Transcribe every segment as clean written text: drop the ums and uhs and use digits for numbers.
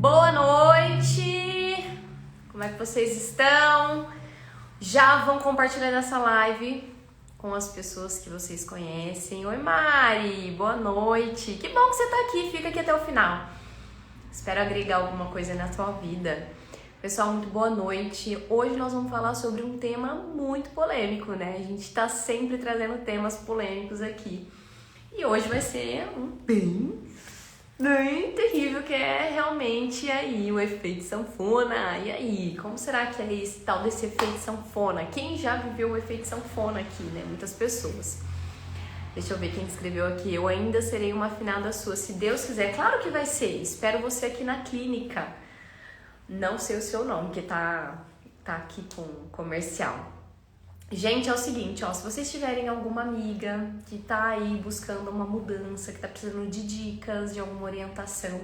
Boa noite! Como é que vocês estão? Já vão compartilhando essa live com as pessoas que vocês conhecem. Oi Mari, boa noite! Que bom que você tá aqui, fica aqui até o final. Espero agregar alguma coisa na sua vida. Pessoal, muito boa noite. Hoje nós vamos falar sobre um tema muito polêmico, né? A gente tá sempre trazendo temas polêmicos aqui. E hoje vai ser um bem terrível, que é realmente aí o efeito sanfona. E aí, como será que é esse tal desse efeito sanfona? Quem já viveu o efeito sanfona aqui, né? Muitas pessoas. Deixa eu ver quem escreveu aqui. Eu ainda serei uma afinada sua, se Deus quiser. Claro que vai ser. Espero você aqui na clínica. Não sei o seu nome, que tá aqui com comercial. Gente, é o seguinte, ó, se vocês tiverem alguma amiga que tá aí buscando uma mudança, que tá precisando de dicas, de alguma orientação,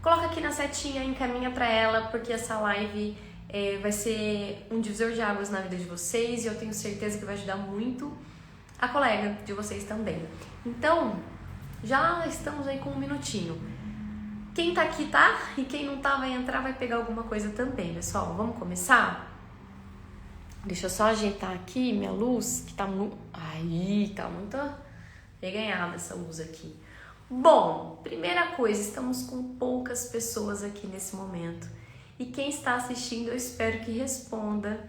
coloca aqui na setinha, encaminha pra ela, porque essa live vai ser um divisor de águas na vida de vocês e eu tenho certeza que vai ajudar muito a colega de vocês também. Então, já estamos aí com um minutinho. Quem tá aqui tá, e quem não tá vai entrar, vai pegar alguma coisa também, pessoal. Vamos começar? Deixa eu só ajeitar aqui minha luz, que tá muito... Aí, tá muito reganhada essa luz aqui. Bom, primeira coisa, estamos com poucas pessoas aqui nesse momento. E quem está assistindo, eu espero que responda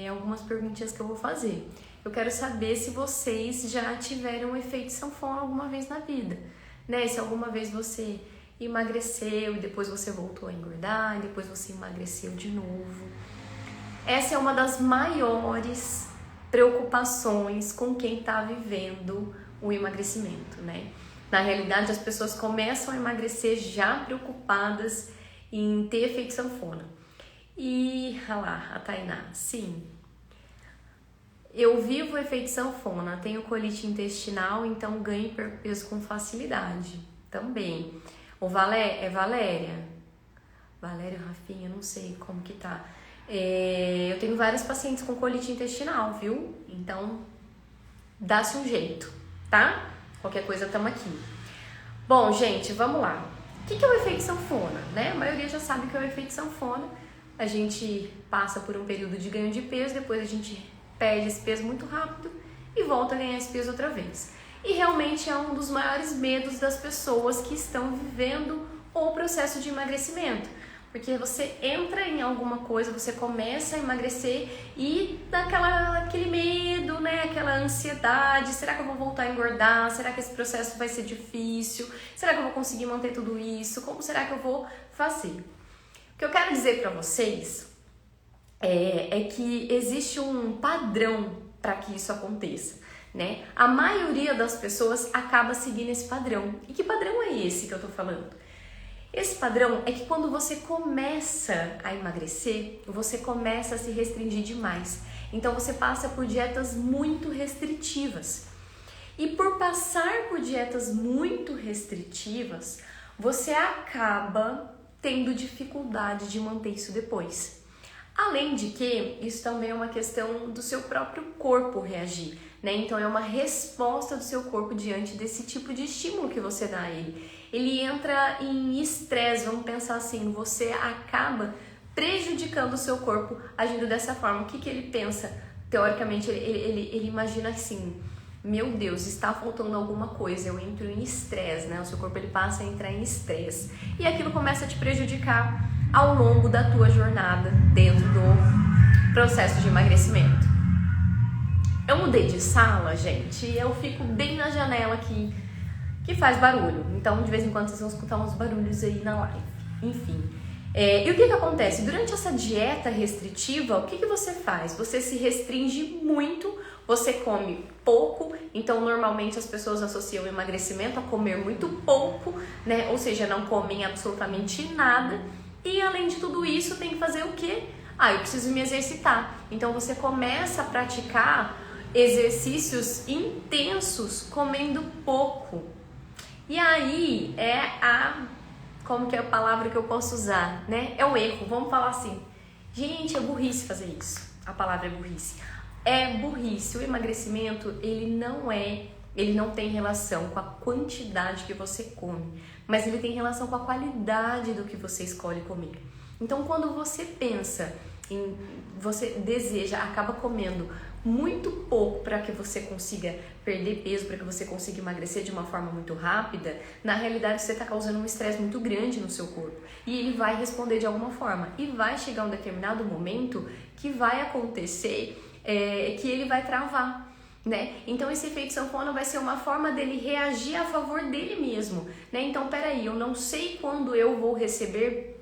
algumas perguntinhas que eu vou fazer. Eu quero saber se vocês já tiveram um efeito sanfona alguma vez na vida, né? Se alguma vez você emagreceu e depois você voltou a engordar, e depois você emagreceu de novo. Essa é uma das maiores preocupações com quem está vivendo o emagrecimento, né? Na realidade, as pessoas começam a emagrecer já preocupadas em ter efeito sanfona. E, olha lá, a Tainá, sim. Eu vivo o efeito sanfona, tenho colite intestinal, então ganho peso com facilidade. Também. O Valéria, Rafinha, não sei como que tá. Eu tenho vários pacientes com colite intestinal, viu? Então, dá-se um jeito, tá? Qualquer coisa, tamo aqui. Bom, gente, vamos lá. O que é o efeito sanfona, né? A maioria já sabe que é o efeito sanfona. A gente passa por um período de ganho de peso, depois a gente perde esse peso muito rápido e volta a ganhar esse peso outra vez. E realmente é um dos maiores medos das pessoas que estão vivendo o processo de emagrecimento. Porque você entra em alguma coisa, você começa a emagrecer e dá aquele medo, né? Aquela ansiedade. Será que eu vou voltar a engordar? Será que esse processo vai ser difícil? Será que eu vou conseguir manter tudo isso? Como será que eu vou fazer? O que eu quero dizer para vocês é que existe um padrão para que isso aconteça, né? A maioria das pessoas acaba seguindo esse padrão. E que padrão é esse que eu tô falando? Esse padrão é que quando você começa a emagrecer, você começa a se restringir demais. Então você passa por dietas muito restritivas. E por passar por dietas muito restritivas, você acaba tendo dificuldade de manter isso depois. Além de que isso também é uma questão do seu próprio corpo reagir, né? Então é uma resposta do seu corpo diante desse tipo de estímulo que você dá a ele. Ele entra em estresse, vamos pensar assim, você acaba prejudicando o seu corpo agindo dessa forma. O que ele pensa? Teoricamente, ele imagina assim, meu Deus, está faltando alguma coisa, eu entro em estresse, né? O seu corpo ele passa a entrar em estresse. E aquilo começa a te prejudicar ao longo da tua jornada dentro do processo de emagrecimento. Eu mudei de sala, gente, e eu fico bem na janela aqui, que faz barulho. Então, de vez em quando, vocês vão escutar uns barulhos aí na live. Enfim. E o que acontece? Durante essa dieta restritiva, o que você faz? Você se restringe muito, você come pouco. Então, normalmente, as pessoas associam o emagrecimento a comer muito pouco, né? Ou seja, não comem absolutamente nada. E, além de tudo isso, tem que fazer o quê? Eu preciso me exercitar. Então, você começa a praticar exercícios intensos comendo pouco. E aí como que é a palavra que eu posso usar, né? É o erro, vamos falar assim. Gente, é burrice fazer isso. A palavra é burrice. É burrice. O emagrecimento, ele não tem relação com a quantidade que você come, mas ele tem relação com a qualidade do que você escolhe comer. Então, quando você pensa em, você deseja, acaba comendo muito pouco para que você consiga perder peso, para que você consiga emagrecer de uma forma muito rápida, na realidade você está causando um estresse muito grande no seu corpo. E ele vai responder de alguma forma. E vai chegar um determinado momento que vai acontecer, que ele vai travar, né? Então esse efeito sanfona vai ser uma forma dele reagir a favor dele mesmo, né? Então, peraí, eu não sei quando eu vou receber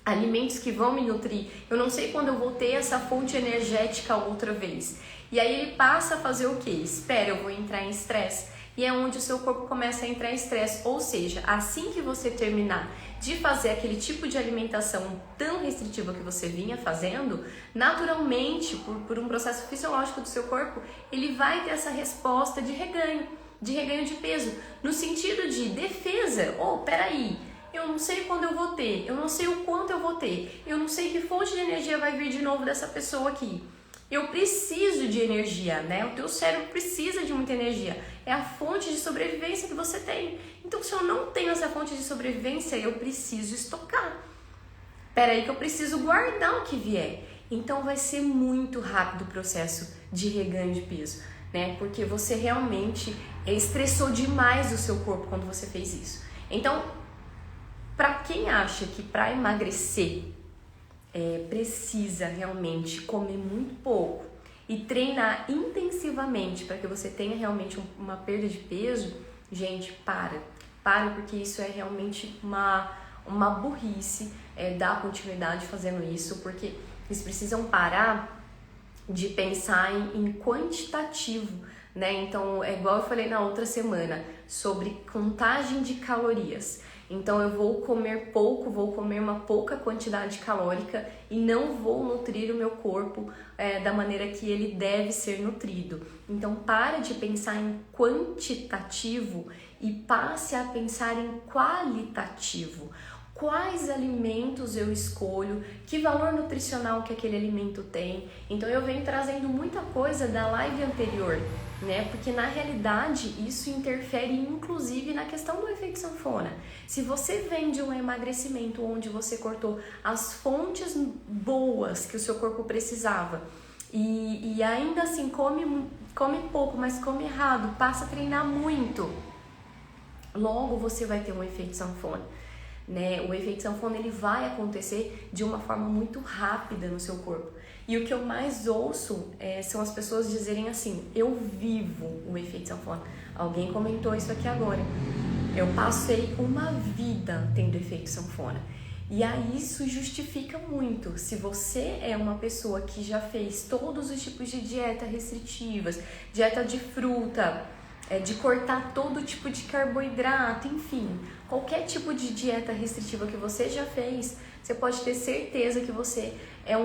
alimentos que vão me nutrir, eu não sei quando eu vou ter essa fonte energética outra vez. E aí ele passa a fazer o quê? Espera, eu vou entrar em estresse. E é onde o seu corpo começa a entrar em estresse. Ou seja, assim que você terminar de fazer aquele tipo de alimentação tão restritiva que você vinha fazendo, naturalmente, por um processo fisiológico do seu corpo, ele vai ter essa resposta de reganho de peso, no sentido de defesa. Peraí, eu não sei quando eu vou ter, eu não sei o quanto eu vou ter, eu não sei que fonte de energia vai vir de novo dessa pessoa aqui. Eu preciso de energia, né? O teu cérebro precisa de muita energia. É a fonte de sobrevivência que você tem. Então, se eu não tenho essa fonte de sobrevivência, eu preciso estocar. Peraí que eu preciso guardar o que vier. Então, vai ser muito rápido o processo de reganho de peso, né? Porque você realmente estressou demais o seu corpo quando você fez isso. Então, para quem acha que para emagrecer precisa realmente comer muito pouco e treinar intensivamente para que você tenha realmente uma perda de peso, gente, para porque isso é realmente uma burrice, dar continuidade fazendo isso, porque eles precisam parar de pensar em quantitativo, né? Então, é igual eu falei na outra semana sobre contagem de calorias. Então eu vou comer pouco, vou comer uma pouca quantidade calórica e não vou nutrir o meu corpo da maneira que ele deve ser nutrido. Então para de pensar em quantitativo e passe a pensar em qualitativo. Quais alimentos eu escolho, que valor nutricional que aquele alimento tem. Então eu venho trazendo muita coisa da live anterior, né? Porque na realidade isso interfere inclusive na questão do efeito sanfona. Se você vem de um emagrecimento onde você cortou as fontes boas que o seu corpo precisava e ainda assim come pouco, mas come errado, passa a treinar muito, logo você vai ter um efeito sanfona. Né? O efeito sanfona ele vai acontecer de uma forma muito rápida no seu corpo. E o que eu mais ouço são as pessoas dizerem assim: eu vivo o efeito sanfona. Alguém comentou isso aqui agora. Eu passei uma vida tendo efeito sanfona. E aí isso justifica muito. Se você é uma pessoa que já fez todos os tipos de dieta restritivas, dieta de fruta, de cortar todo tipo de carboidrato, enfim, qualquer tipo de dieta restritiva que você já fez, você pode ter certeza que você é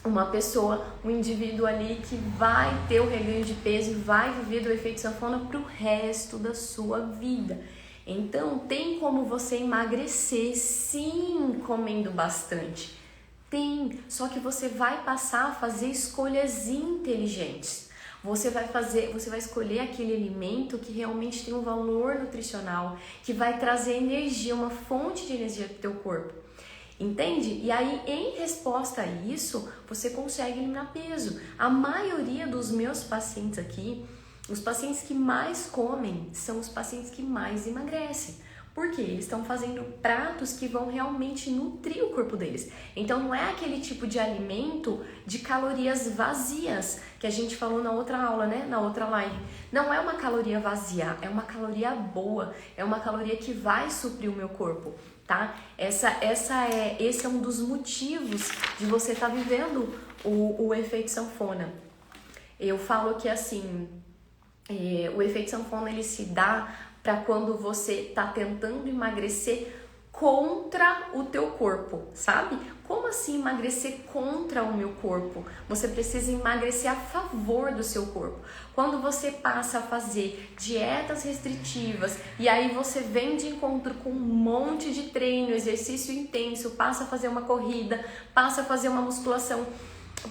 uma pessoa, um indivíduo ali que vai ter o reganho de peso e vai viver do efeito sanfona pro resto da sua vida. Então, tem como você emagrecer, sim, comendo bastante. Tem, só que você vai passar a fazer escolhas inteligentes. Você vai escolher aquele alimento que realmente tem um valor nutricional, que vai trazer energia, uma fonte de energia para o teu corpo. Entende? E aí, em resposta a isso, você consegue eliminar peso. A maioria dos meus pacientes aqui, os pacientes que mais comem, são os pacientes que mais emagrecem. Por quê? Eles estão fazendo pratos que vão realmente nutrir o corpo deles. Então não é aquele tipo de alimento de calorias vazias que a gente falou na outra aula, né? Na outra live. Não é uma caloria vazia, é uma caloria boa, é uma caloria que vai suprir o meu corpo, tá? Esse é um dos motivos de você estar vivendo o efeito sanfona. Eu falo que assim, o efeito sanfona ele se dá para quando você tá tentando emagrecer contra o teu corpo, sabe? Como assim emagrecer contra o meu corpo? Você precisa emagrecer a favor do seu corpo. Quando você passa a fazer dietas restritivas e aí você vem de encontro com um monte de treino, exercício intenso, passa a fazer uma corrida, passa a fazer uma musculação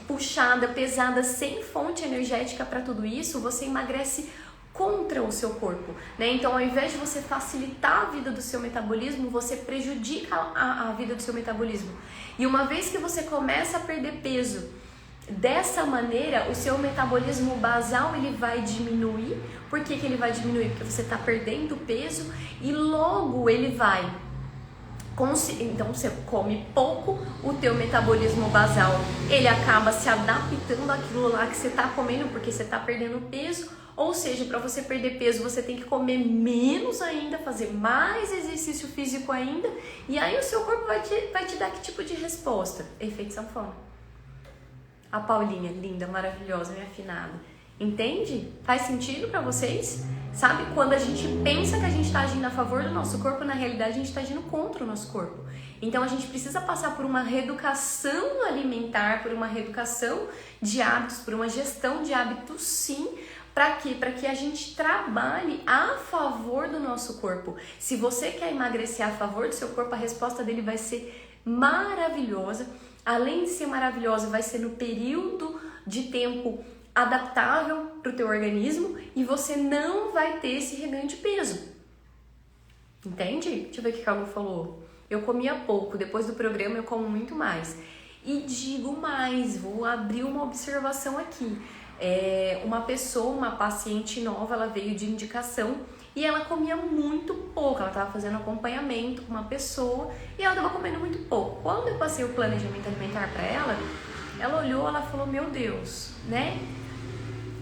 puxada, pesada, sem fonte energética para tudo isso, você emagrece contra o seu corpo, né? Então, ao invés de você facilitar a vida do seu metabolismo, você prejudica a vida do seu metabolismo. E uma vez que você começa a perder peso dessa maneira, o seu metabolismo basal ele vai diminuir. Por que ele vai diminuir? Porque você está perdendo peso e logo ele vai. Então você come pouco, o teu metabolismo basal ele acaba se adaptando àquilo lá que você está comendo porque você está perdendo peso. Ou seja, para você perder peso, você tem que comer menos ainda, fazer mais exercício físico ainda, e aí o seu corpo vai te dar que tipo de resposta? Efeito sanfona. A Paulinha, linda, maravilhosa, minha afinada. Entende? Faz sentido para vocês? Sabe, quando a gente pensa que a gente está agindo a favor do nosso corpo, na realidade a gente está agindo contra o nosso corpo. Então a gente precisa passar por uma reeducação alimentar, por uma reeducação de hábitos, por uma gestão de hábitos, sim. Para quê? Para que a gente trabalhe a favor do nosso corpo. Se você quer emagrecer a favor do seu corpo, a resposta dele vai ser maravilhosa. Além de ser maravilhosa, vai ser no período de tempo adaptável para o teu organismo e você não vai ter esse reganho de peso. Entende? Deixa eu ver o que a Carol falou. Eu comia pouco, depois do programa eu como muito mais. E digo mais, vou abrir uma observação aqui. Uma paciente nova, ela veio de indicação e ela comia muito pouco, ela estava fazendo acompanhamento com uma pessoa e ela estava comendo muito pouco. Quando eu passei o planejamento alimentar para ela, ela olhou, ela falou, meu Deus, né?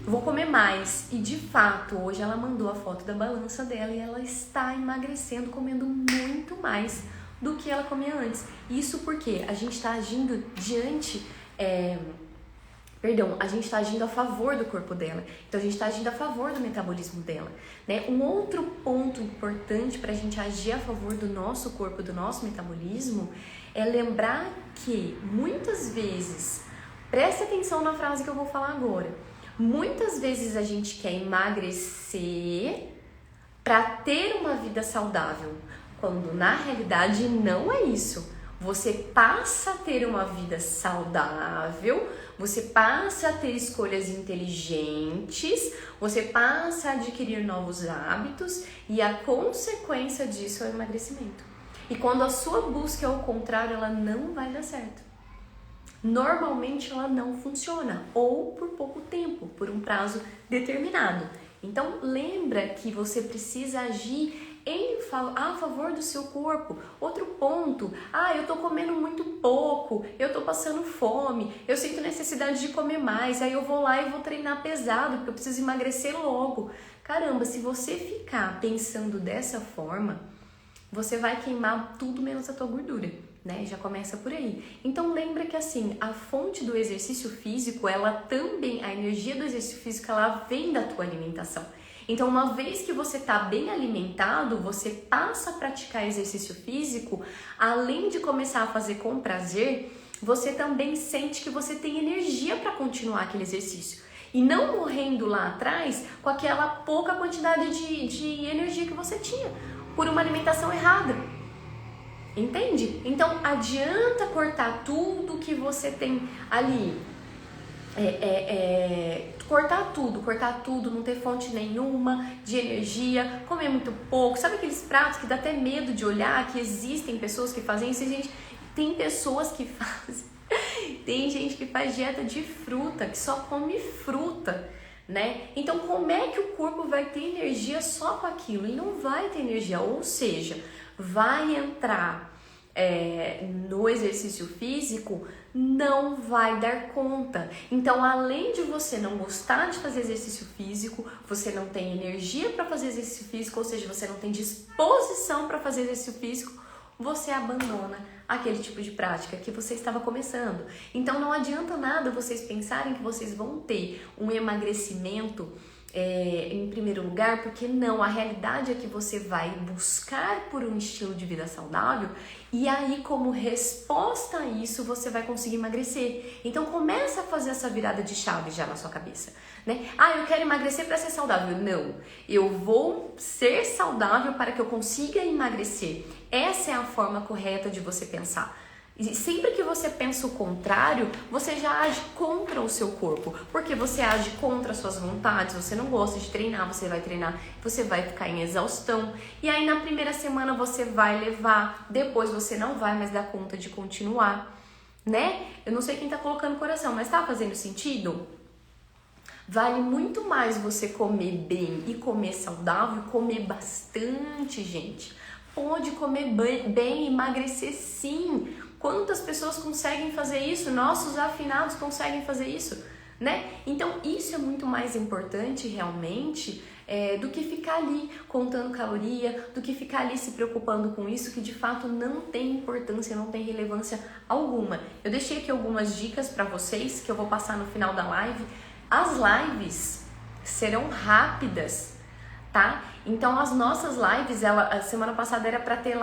Vou comer mais. E de fato, hoje ela mandou a foto da balança dela e ela está emagrecendo, comendo muito mais do que ela comia antes. Isso porque a gente está agindo a gente está agindo a favor do corpo dela. Então a gente está agindo a favor do metabolismo dela, né? Um outro ponto importante para a gente agir a favor do nosso corpo, do nosso metabolismo, é lembrar que muitas vezes, preste atenção na frase que eu vou falar agora, muitas vezes a gente quer emagrecer para ter uma vida saudável, quando na realidade não é isso. Você passa a ter uma vida saudável, você passa a ter escolhas inteligentes, você passa a adquirir novos hábitos e a consequência disso é o emagrecimento. E quando a sua busca é o contrário, ela não vai dar certo. Normalmente ela não funciona, ou por pouco tempo, por um prazo determinado. Então lembra que você precisa agir a favor do seu corpo. Outro ponto, eu tô comendo muito pouco, eu tô passando fome, eu sinto necessidade de comer mais, aí eu vou lá e vou treinar pesado, porque eu preciso emagrecer logo. Caramba, se você ficar pensando dessa forma, você vai queimar tudo menos a tua gordura, né? Já começa por aí. Então lembra que assim, a fonte do exercício físico, a energia do exercício físico, ela vem da tua alimentação. Então, uma vez que você está bem alimentado, você passa a praticar exercício físico, além de começar a fazer com prazer, você também sente que você tem energia para continuar aquele exercício. E não morrendo lá atrás com aquela pouca quantidade de energia que você tinha, por uma alimentação errada. Entende? Então, adianta cortar tudo que você tem ali. Cortar tudo, não ter fonte nenhuma de energia, comer muito pouco. Sabe aqueles pratos que dá até medo de olhar, que existem pessoas que fazem isso? Tem pessoas que fazem, tem gente que faz dieta de fruta, que só come fruta, né? Então como é que o corpo vai ter energia só com aquilo? Ele não vai ter energia, ou seja, vai entrar no exercício físico, não vai dar conta. Então, além de você não gostar de fazer exercício físico, você não tem energia para fazer exercício físico, ou seja, você não tem disposição para fazer exercício físico, você abandona aquele tipo de prática que você estava começando. Então, não adianta nada vocês pensarem que vocês vão ter um emagrecimento em primeiro lugar, porque não, a realidade é que você vai buscar por um estilo de vida saudável e aí como resposta a isso você vai conseguir emagrecer. Então começa a fazer essa virada de chave já na sua cabeça, né? Eu quero emagrecer para ser saudável. Não, eu vou ser saudável para que eu consiga emagrecer. Essa é a forma correta de você pensar. E sempre que você pensa o contrário, você já age contra o seu corpo, porque você age contra as suas vontades, você não gosta de treinar, você vai ficar em exaustão, e aí na primeira semana você vai levar, depois você não vai mais dar conta de continuar, né? Eu não sei quem tá colocando coração, mas tá fazendo sentido? Vale muito mais você comer bem e comer saudável, comer bastante, gente. Pode comer bem e emagrecer sim. Quantas pessoas conseguem fazer isso? Nossos afinados conseguem fazer isso, né? Então isso é muito mais importante realmente do que ficar ali contando caloria, do que ficar ali se preocupando com isso que de fato não tem importância, não tem relevância alguma. Eu deixei aqui algumas dicas para vocês que eu vou passar no final da live. As lives serão rápidas, tá? Então as nossas lives, a semana passada era para ter a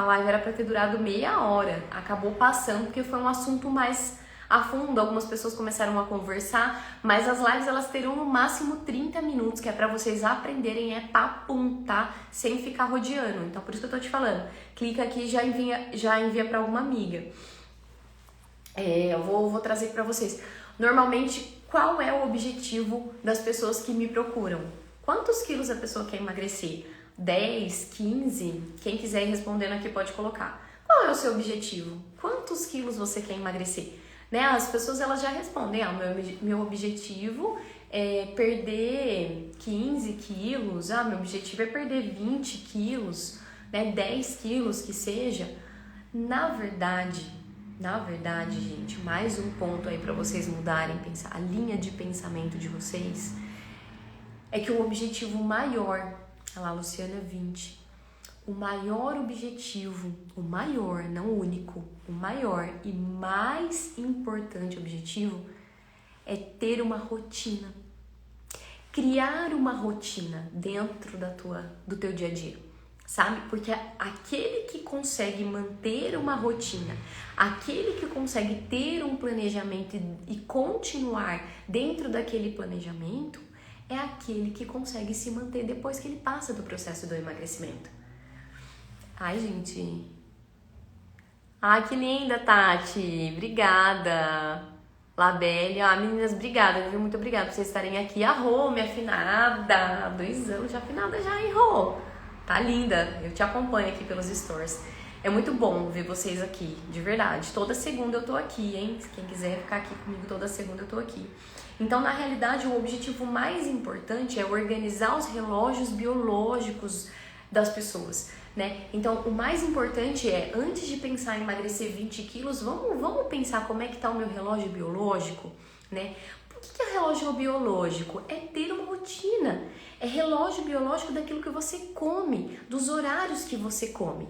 live era para ter durado meia hora, acabou passando porque foi um assunto mais a fundo, algumas pessoas começaram a conversar, mas as lives elas terão no máximo 30 minutos, que é para vocês aprenderem, papum, tá? Sem ficar rodeando, então por isso que eu tô te falando, clica aqui e já envia para alguma amiga. Eu vou trazer para vocês. Normalmente, qual é o objetivo das pessoas que me procuram? Quantos quilos a pessoa quer emagrecer? 10, 15? Quem quiser ir respondendo aqui pode colocar. Qual é o seu objetivo? Quantos quilos você quer emagrecer? Né? As pessoas elas já respondem, meu objetivo é perder 15 quilos, meu objetivo é perder 20 quilos, né? 10 quilos que seja. Na verdade, gente, mais um ponto aí para vocês mudarem a linha de pensamento de vocês, é que o objetivo maior, olha lá, Luciana 20, o maior objetivo, o maior, não o único, o maior e mais importante objetivo é ter uma rotina. Criar uma rotina dentro do teu dia a dia, sabe? Porque aquele que consegue manter uma rotina, aquele que consegue ter um planejamento e continuar dentro daquele planejamento, é aquele que consegue se manter depois que ele passa do processo do emagrecimento. Ai, gente. Ai, que linda, Tati. Obrigada. Labélia. Meninas, obrigada, viu? Muito obrigada por vocês estarem aqui. A Rô, minha afinada. 2 anos de afinada já, hein, Rô? Tá linda. Eu te acompanho aqui pelos stories. É muito bom ver vocês aqui, de verdade. Toda segunda eu tô aqui, hein? Quem quiser ficar aqui comigo toda segunda eu tô aqui. Então, na realidade, o objetivo mais importante é organizar os relógios biológicos das pessoas, né? Então, o mais importante é, antes de pensar em emagrecer 20 quilos, vamos pensar como é que tá o meu relógio biológico, né? Por que é relógio biológico? É ter uma rotina. É relógio biológico daquilo que você come, dos horários que você come.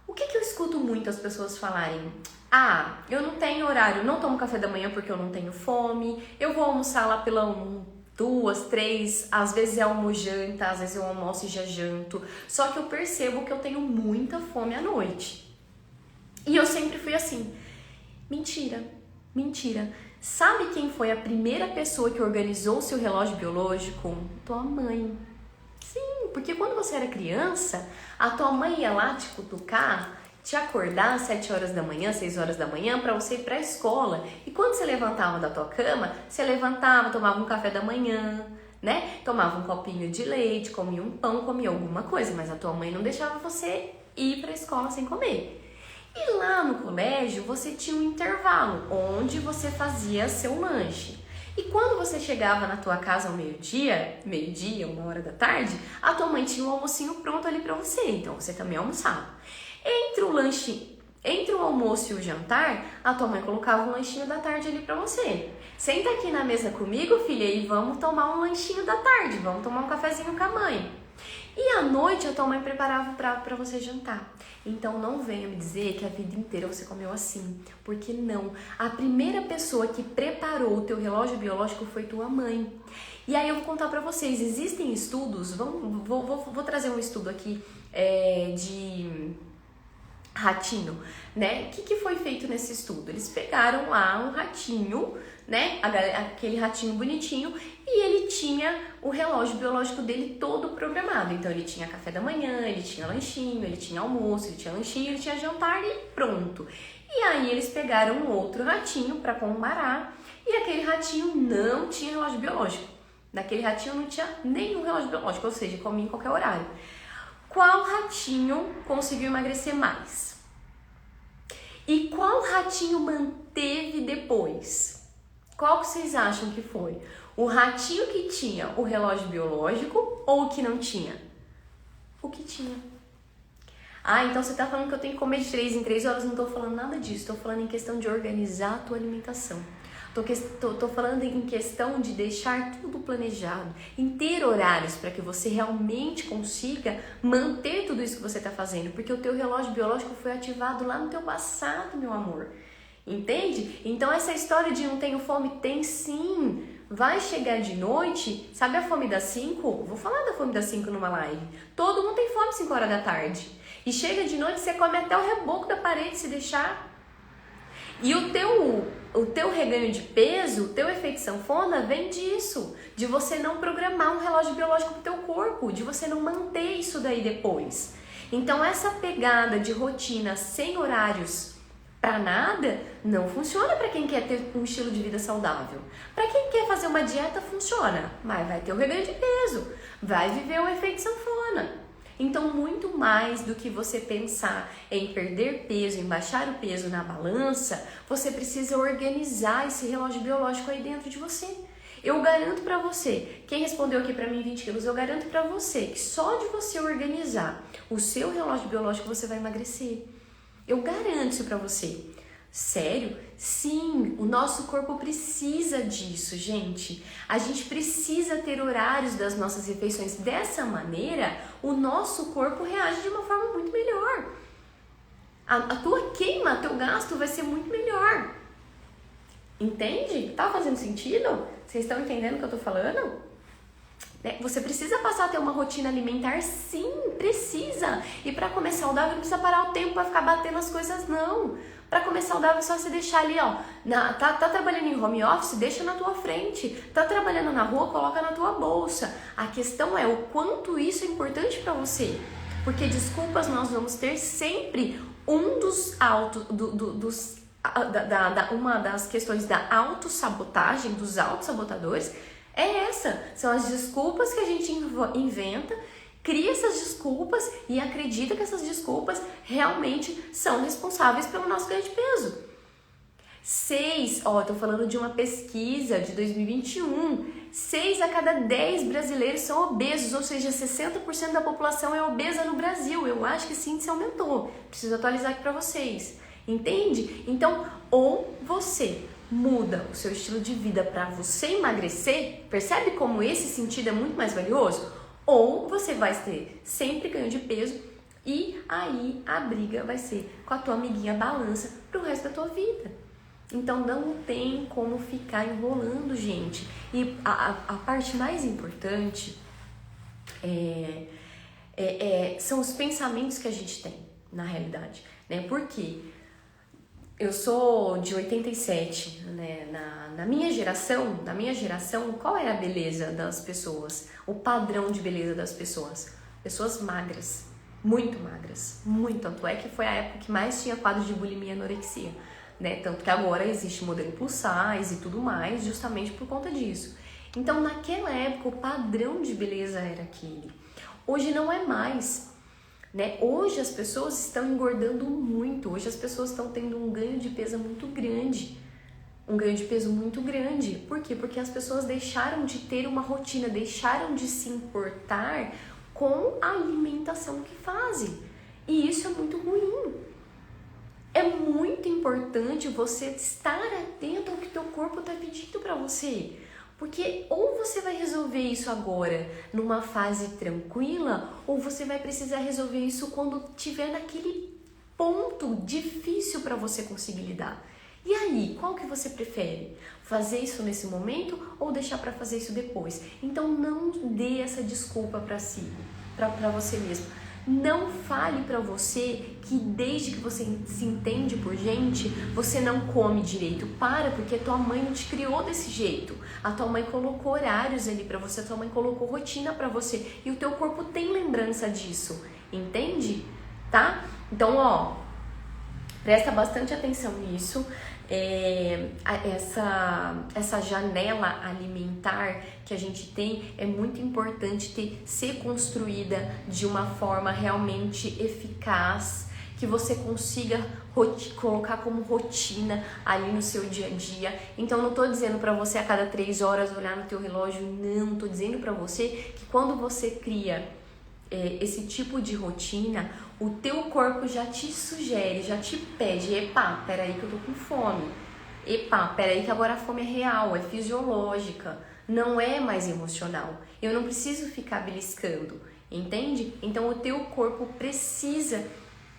O que eu escuto muito as pessoas falarem? Eu não tenho horário, não tomo café da manhã porque eu não tenho fome, eu vou almoçar lá pela 1, 2, 3, às vezes é almojanta, às vezes eu almoço e já janto, só que eu percebo que eu tenho muita fome à noite. E eu sempre fui assim. Mentira. Sabe quem foi a primeira pessoa que organizou o seu relógio biológico? Tua mãe. Sim, porque quando você era criança, a tua mãe ia lá te cutucar, te acordar às 7 horas da manhã, 6 horas da manhã, para você ir para a escola. E quando você levantava da tua cama, você levantava, tomava um café da manhã, né? Tomava um copinho de leite, comia um pão, comia alguma coisa, mas a tua mãe não deixava você ir para a escola sem comer. E lá no colégio, você tinha um intervalo, onde você fazia seu lanche. E quando você chegava na tua casa ao meio-dia, 1h da tarde, a tua mãe tinha um almocinho pronto ali pra você, então você também almoçava. Entre o almoço e o jantar, a tua mãe colocava um lanchinho da tarde ali pra você. Senta aqui na mesa comigo, filha, e vamos tomar um lanchinho da tarde, vamos tomar um cafezinho com a mãe. E à noite a tua mãe preparava o prato pra você jantar. Então não venha me dizer que a vida inteira você comeu assim, porque não. A primeira pessoa que preparou o teu relógio biológico foi tua mãe. E aí eu vou contar pra vocês, existem estudos, vou trazer um estudo aqui de ratinho, né? O que foi feito nesse estudo? Eles pegaram lá um ratinho, né? Aquele ratinho bonitinho, e ele tinha o relógio biológico dele todo programado. Então ele tinha café da manhã, ele tinha lanchinho, ele tinha almoço, ele tinha lanchinho, ele tinha jantar e pronto. E aí eles pegaram um outro ratinho para comparar e aquele ratinho não tinha relógio biológico. Naquele ratinho não tinha nenhum relógio biológico, ou seja, comia em qualquer horário. Qual ratinho conseguiu emagrecer mais? E qual ratinho manteve depois? Qual que vocês acham que foi? O ratinho que tinha o relógio biológico ou o que não tinha? O que tinha. Ah, então você tá falando que eu tenho que comer de 3 em 3 horas? Não tô falando nada disso. Tô falando em questão de organizar a tua alimentação. Tô falando em questão de deixar tudo planejado, em ter horários para que você realmente consiga manter tudo isso que você está fazendo, porque o teu relógio biológico foi ativado lá no teu passado, meu amor. Entende? Então essa história de não tenho fome, tem sim. Vai chegar de noite, sabe a fome das 5? Vou falar da fome das 5 numa live. Todo mundo tem fome 5 horas da tarde. E chega de noite, você come até o reboco da parede se deixar. E o teu reganho de peso, o teu efeito sanfona vem disso, de você não programar um relógio biológico pro teu corpo, de você não manter isso daí depois. Então essa pegada de rotina sem horários para nada não funciona para quem quer ter um estilo de vida saudável. Para quem quer fazer uma dieta funciona, mas vai ter o reganho de peso, vai viver o efeito sanfona. Então, muito mais do que você pensar em perder peso, em baixar o peso na balança, você precisa organizar esse relógio biológico aí dentro de você. Eu garanto pra você, quem respondeu aqui pra mim 20 quilos, eu garanto pra você que só de você organizar o seu relógio biológico você vai emagrecer. Eu garanto isso pra você. Sério? Sim, o nosso corpo precisa disso, gente. A gente precisa ter horários das nossas refeições. Dessa maneira, o nosso corpo reage de uma forma muito melhor. A tua queima, teu gasto vai ser muito melhor. Entende? Tá fazendo sentido? Vocês estão entendendo o que eu tô falando? Você precisa passar a ter uma rotina alimentar? Sim, precisa. E para comer saudável não precisa parar o tempo para ficar batendo as coisas, não. Para comer saudável é só você deixar ali, ó. Tá trabalhando em home office? Deixa na tua frente. Tá trabalhando na rua? Coloca na tua bolsa. A questão é o quanto isso é importante para você. Porque desculpas nós vamos ter sempre uma das questões da autossabotagem, dos autossabotadores, é essa. São as desculpas que a gente inventa, cria essas desculpas e acredita que essas desculpas realmente são responsáveis pelo nosso ganho de peso. Tô falando de uma pesquisa de 2021. 6 a cada 10 brasileiros são obesos, ou seja, 60% da população é obesa no Brasil. Eu acho que esse índice aumentou. Preciso atualizar aqui para vocês. Entende? Então, ou você muda o seu estilo de vida para você emagrecer, percebe como esse sentido é muito mais valioso? Ou você vai ter sempre ganho de peso e aí a briga vai ser com a tua amiguinha balança pro resto da tua vida. Então não tem como ficar enrolando, gente. E a parte mais importante são os pensamentos que a gente tem, na realidade, né? Porque eu sou de 87, né? Na minha geração, qual era a beleza das pessoas? O padrão de beleza das pessoas? Pessoas magras, muito magras, muito. Tanto é que foi a época que mais tinha quadros de bulimia e anorexia, né? Tanto que agora existe modelo plus size e tudo mais, justamente por conta disso. Então, naquela época, o padrão de beleza era aquele. Hoje não é mais. Né? Hoje as pessoas estão engordando muito, hoje as pessoas estão tendo um ganho de peso muito grande. Por quê? Porque as pessoas deixaram de ter uma rotina, deixaram de se importar com a alimentação que fazem. E isso é muito ruim. É muito importante você estar atento ao que teu corpo está pedindo para você. Porque ou você vai resolver isso agora numa fase tranquila, ou você vai precisar resolver isso quando tiver naquele ponto difícil para você conseguir lidar. E aí, qual que você prefere? Fazer isso nesse momento ou deixar para fazer isso depois? Então não dê essa desculpa para si, para você mesmo. Não fale pra você que desde que você se entende por gente, você não come direito. Para, porque tua mãe não te criou desse jeito. A tua mãe colocou horários ali pra você, a tua mãe colocou rotina pra você. E o teu corpo tem lembrança disso, entende? Tá? Então, ó, presta bastante atenção nisso. Essa janela alimentar que a gente tem é muito importante ser construída de uma forma realmente eficaz, que você consiga colocar como rotina ali no seu dia a dia. Então não tô dizendo para você a cada 3 horas olhar no teu relógio, não, tô dizendo para você que quando você cria esse tipo de rotina, o teu corpo já te sugere, já te pede, epa, peraí que eu tô com fome, epa, peraí que agora a fome é real, é fisiológica, não é mais emocional, eu não preciso ficar beliscando, entende? Então o teu corpo precisa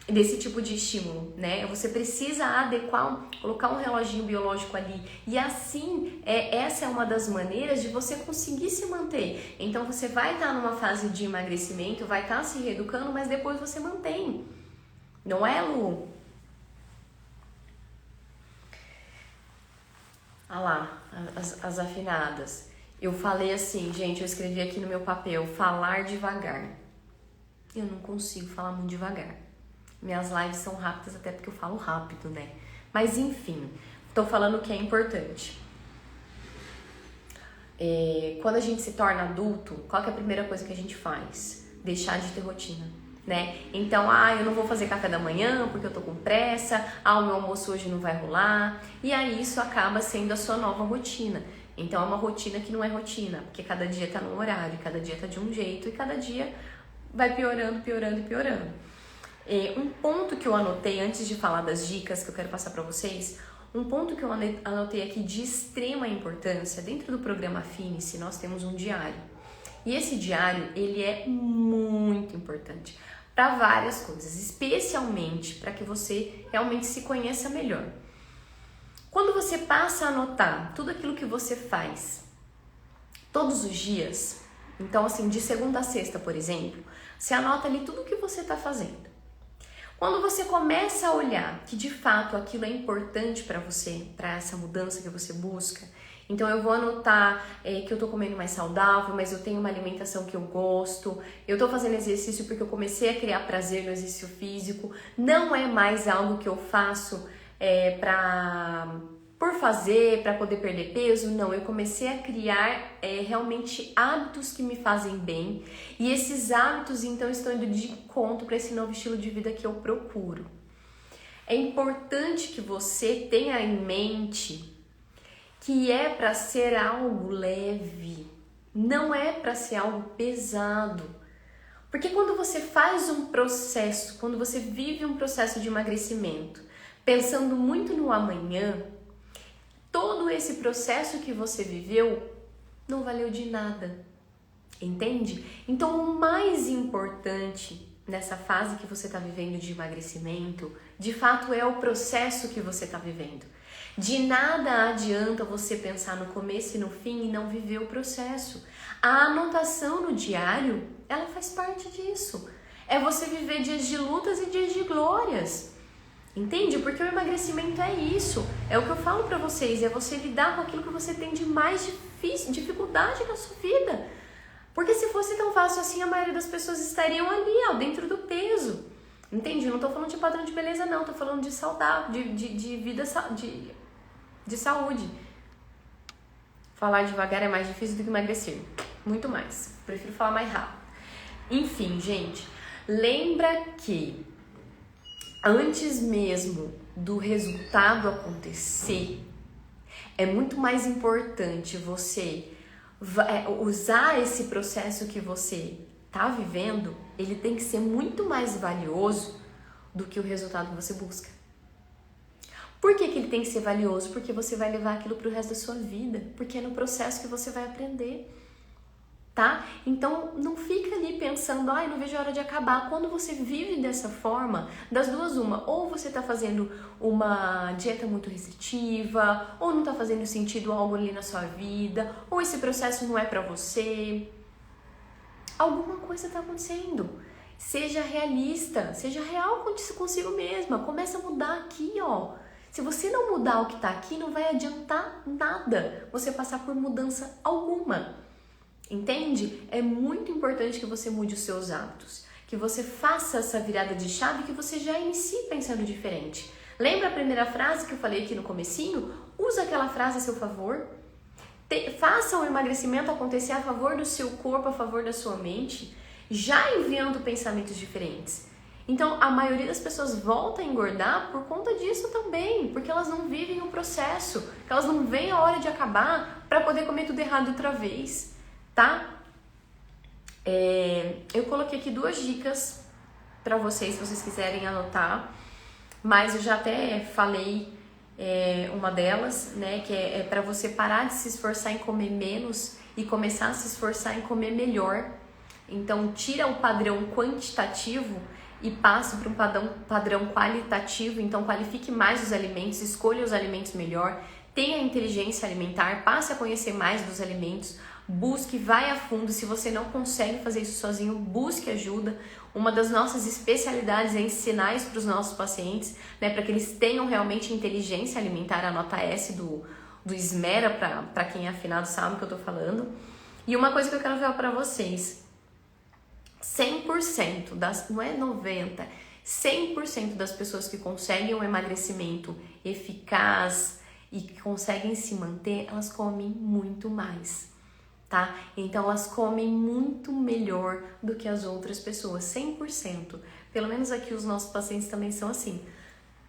desse tipo de estímulo, né? Você precisa adequar, colocar um reloginho biológico ali. E assim, essa é uma das maneiras de você conseguir se manter. Então você vai estar numa fase de emagrecimento, vai estar se reeducando, mas depois você mantém. Não é, Lu? Ah lá, as afinadas. Eu falei assim, gente, eu escrevi aqui no meu papel, falar devagar. Eu não consigo falar muito devagar. Minhas lives são rápidas até porque eu falo rápido, né? Mas enfim, tô falando o que é importante. Quando a gente se torna adulto, qual que é a primeira coisa que a gente faz? Deixar de ter rotina, né? Então, eu não vou fazer café da manhã porque eu tô com pressa, o meu almoço hoje não vai rolar. E aí isso acaba sendo a sua nova rotina. Então é uma rotina que não é rotina, porque cada dia tá num horário, cada dia tá de um jeito e cada dia vai piorando, piorando e piorando. Um ponto que eu anotei antes de falar das dicas que eu quero passar para vocês, um ponto que eu anotei aqui de extrema importância, dentro do programa Afine-se nós temos um diário. E esse diário, ele é muito importante para várias coisas, especialmente para que você realmente se conheça melhor. Quando você passa a anotar tudo aquilo que você faz todos os dias, então assim, de segunda a sexta, por exemplo, você anota ali tudo o que você está fazendo. Quando você começa a olhar que de fato aquilo é importante para você, para essa mudança que você busca, então eu vou anotar que eu tô comendo mais saudável, mas eu tenho uma alimentação que eu gosto, eu tô fazendo exercício porque eu comecei a criar prazer no exercício físico, não é mais algo que eu faço por fazer, para poder perder peso, não, eu comecei a criar realmente hábitos que me fazem bem e esses hábitos então estão indo de encontro para esse novo estilo de vida que eu procuro. É importante que você tenha em mente que é para ser algo leve, não é para ser algo pesado. Porque quando você faz um processo, quando você vive um processo de emagrecimento, pensando muito no amanhã, todo esse processo que você viveu não valeu de nada, entende? Então o mais importante nessa fase que você está vivendo de emagrecimento, de fato é o processo que você está vivendo. De nada adianta você pensar no começo e no fim e não viver o processo. A anotação no diário, ela faz parte disso. É você viver dias de lutas e dias de glórias. Entende? Porque o emagrecimento é isso. É o que eu falo pra vocês. É você lidar com aquilo que você tem de mais dificuldade na sua vida. Porque se fosse tão fácil assim, a maioria das pessoas estariam ali, dentro do peso. Entende? Eu não tô falando de padrão de beleza, não. Tô falando de saudável, de vida, de saúde. Falar devagar é mais difícil do que emagrecer. Muito mais. Prefiro falar mais rápido. Enfim, gente. Lembra que antes mesmo do resultado acontecer, é muito mais importante você usar esse processo que você está vivendo, ele tem que ser muito mais valioso do que o resultado que você busca. Por que ele tem que ser valioso? Porque você vai levar aquilo para o resto da sua vida, porque é no processo que você vai aprender. Tá? Então não fica ali pensando, não vejo a hora de acabar. Quando você vive dessa forma, das duas uma, ou você tá fazendo uma dieta muito restritiva, ou não tá fazendo sentido algo ali na sua vida, ou esse processo não é pra você. Alguma coisa tá acontecendo. Seja realista, seja real consigo mesma. Começa a mudar aqui, ó. Se você não mudar o que tá aqui, não vai adiantar nada você passar por mudança alguma. Entende? É muito importante que você mude os seus hábitos, que você faça essa virada de chave, que você já inicie pensando diferente. Lembra a primeira frase que eu falei aqui no comecinho? Usa aquela frase a seu favor. Faça o emagrecimento acontecer a favor do seu corpo, a favor da sua mente, já enviando pensamentos diferentes. Então, a maioria das pessoas volta a engordar por conta disso também, porque elas não vivem o processo, que elas não veem a hora de acabar para poder comer tudo errado outra vez, tá? Eu coloquei aqui 2 dicas para vocês, se vocês quiserem anotar, mas eu já até falei uma delas, né, que é para você parar de se esforçar em comer menos e começar a se esforçar em comer melhor. Então, tira o padrão quantitativo e passe para um padrão qualitativo. Então, qualifique mais os alimentos, escolha os alimentos melhor, tenha inteligência alimentar, passe a conhecer mais dos alimentos, busque, vai a fundo. Se você não consegue fazer isso sozinho, busque ajuda. Uma das nossas especialidades é ensinar isso para os nossos pacientes, né, para que eles tenham realmente inteligência alimentar, a nota S do Esmera, para quem é afinado sabe o que eu estou falando. E uma coisa que eu quero falar para vocês, 100% não é 90%, 100% das pessoas que conseguem um emagrecimento eficaz e que conseguem se manter, elas comem muito mais, tá? Então elas comem muito melhor do que as outras pessoas, 100%. Pelo menos aqui os nossos pacientes também são assim.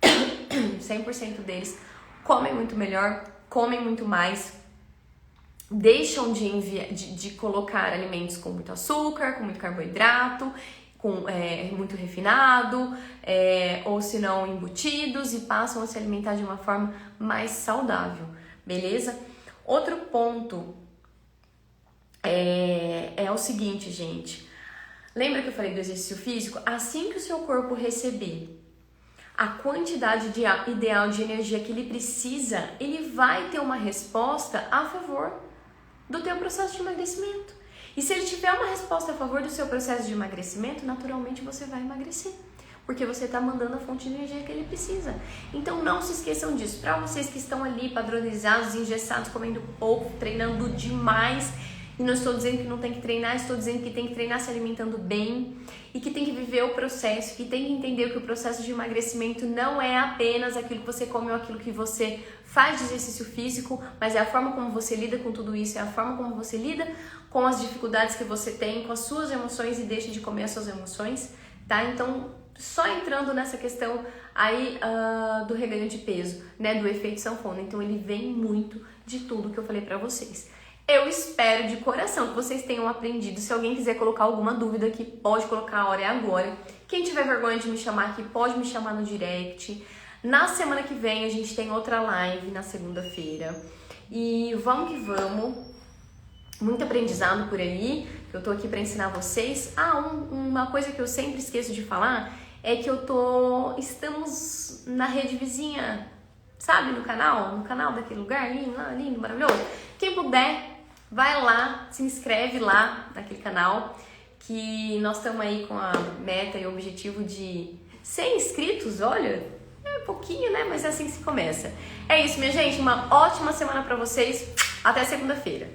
100% deles comem muito melhor, comem muito mais, deixam de colocar alimentos com muito açúcar, com muito carboidrato, com muito refinado, ou se não embutidos, e passam a se alimentar de uma forma mais saudável, beleza? Outro ponto é o seguinte, gente. Lembra que eu falei do exercício físico? Assim que o seu corpo receber a quantidade ideal de energia que ele precisa, ele vai ter uma resposta a favor do teu processo de emagrecimento. E se ele tiver uma resposta a favor do seu processo de emagrecimento, naturalmente você vai emagrecer, porque você está mandando a fonte de energia que ele precisa. Então não se esqueçam disso. Para vocês que estão ali padronizados, engessados, comendo pouco, treinando demais, e não estou dizendo que não tem que treinar, estou dizendo que tem que treinar se alimentando bem e que tem que viver o processo, que tem que entender que o processo de emagrecimento não é apenas aquilo que você come ou aquilo que você faz de exercício físico, mas é a forma como você lida com tudo isso, é a forma como você lida com as dificuldades que você tem, com as suas emoções e deixa de comer as suas emoções, tá? Então, só entrando nessa questão aí do reganho de peso, né, do efeito sanfona. Então, ele vem muito de tudo que eu falei pra vocês. Eu espero de coração que vocês tenham aprendido. Se alguém quiser colocar alguma dúvida aqui, pode colocar, a hora é agora. Quem tiver vergonha de me chamar aqui, pode me chamar no direct. Na semana que vem a gente tem outra live na segunda-feira. E vamos que vamos. Muito aprendizado por aí. Eu tô aqui para ensinar vocês. Uma coisa que eu sempre esqueço de falar é que estamos na rede vizinha, sabe, no canal daquele lugar lindo, maravilhoso. Quem puder, vai lá, se inscreve lá naquele canal, que nós estamos aí com a meta e o objetivo de 100 inscritos, olha, é pouquinho, né? Mas é assim que se começa. É isso, minha gente, uma ótima semana pra vocês, até segunda-feira.